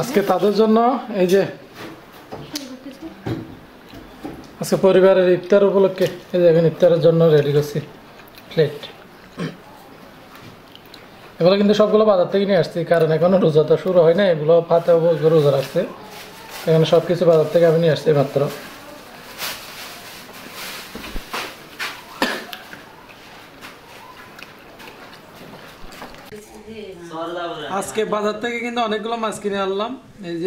আজকে তাদের জন্য এই যে আজকে পরিবারের ইফতার উপলক্ষে এই যে এখন ইফতারের জন্য রেডি করছি প্লেট। এগুলো কিন্তু সবগুলো বাজার থেকে নিয়ে আসছি, কারণ এখনো রোজা তো শুরু হয় না, এগুলো ফাতে রোজা রাখছে। এখানে সব কিছু বাজার থেকে আমি নিয়ে আসছি মাত্র। আজকে বাজার থেকে কিন্তু অনেকগুলো মাছ কিনে আনলাম। এই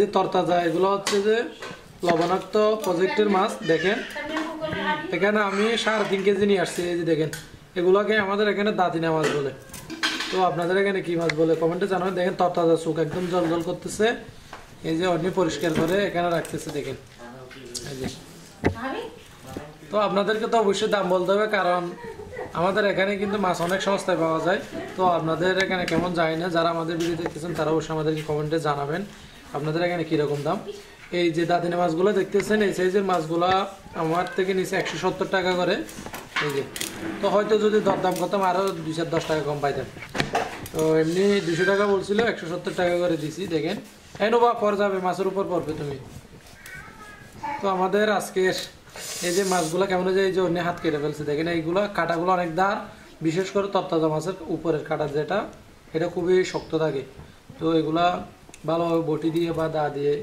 যে তরতাজা, এগুলো হচ্ছে যে লবণাক্ত প্রজেক্টের মাছ। দেখেন এখানে আমি 3.5 কেজি নিয়ে আসছি। এই যে দেখেন, এগুলোকে আমাদের এখানে দাঁতিনা মাছ বলে। তো আপনাদের এখানে কি মাছ বলে কমেন্টে জানাবেন। দেখেন তরতাজা, চোখ একদম জল জল করতেছে। এই যে অন্য পরিষ্কার করে এখানে রাখতেছে দেখেন। এই যে তো আপনাদেরকে তো অবশ্যই দাম বলতে হবে, কারণ আমাদের এখানে কিন্তু মাছ অনেক সস্তায় পাওয়া যায়। তো আপনাদের এখানে কেমন যায় না, যারা আমাদের ভিডিও দেখতেছেন তারা অবশ্যই আমাদেরকে কমেন্টে জানাবেন আপনাদের এখানে কীরকম দাম। এই যে দাদিনা মাছগুলো দেখতেছেন, এই সাইজের মাছগুলো আমার থেকে নিচে 170 টাকা করে। এই যে তো হয়তো যদি দরদাম করতাম আরও 210 টাকা কম পাইতাম। তো এমনি 200 টাকা বলছিল, 170 টাকা করে দিছি। দেখেন এনোবা পর যাবে, মাছের উপর পড়বে তুমি। তো আমাদের আজকের এই যে মাছগুলো কেমন যায়, এই যে অন্য হাত কেটে ফেলছে দেখেন। এইগুলো কাঁটাগুলো অনেক ধার, বিশেষ করে তরতাজা মাছের উপরের কাঁটা যেটা, এটা খুবই শক্ত থাকে। তো এগুলা ভালোভাবে বটি দিয়ে বা দা দিয়ে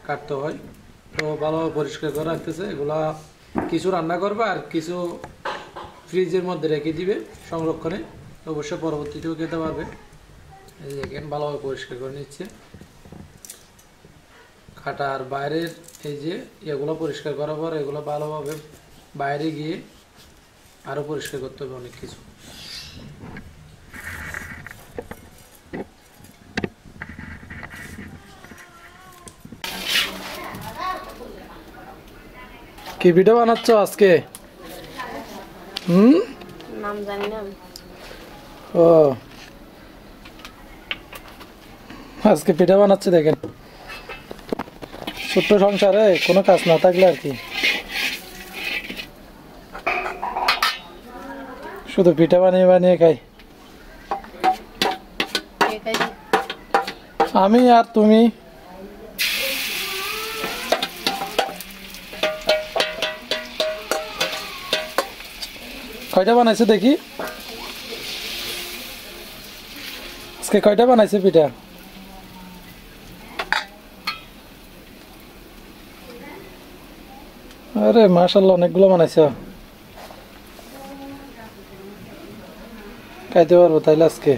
কাটতে হয়। তো ভালোভাবে পরিষ্কার করে রাখতেছে। এগুলা কিছু রান্না করবে আর কিছু ফ্রিজের মধ্যে রেখে দিবে সংরক্ষণে, অবশ্যই পরবর্তীতেও খেতে পারবে। এই দেখেন ভালোভাবে পরিষ্কার করে নিচ্ছে। কাটার বাইরের এই যে এগুলো পরিষ্কার করার পর এগুলো ভালোভাবে বাইরে গিয়ে আরো পরিষ্কার করতে হবে অনেক কিছু। কি ভিডিও বানাচ্ছ আজকে? নাম জানি না। ও আজকে পিঠা বানাচ্ছে দেখেন। ছোট্ট সংসারে কোনো কাজ না থাকলে আর কি, শুধু পিঠা বানিয়ে বানিয়ে খাই আমি আর তুমি। কয়টা বানাইছে দেখি আজকে, কয়টা বানাইছে পিঠা? আরে মাশাআল্লাহ, অনেকগুলো বানাইছো। খাইতে পারবো তাইলে আজকে?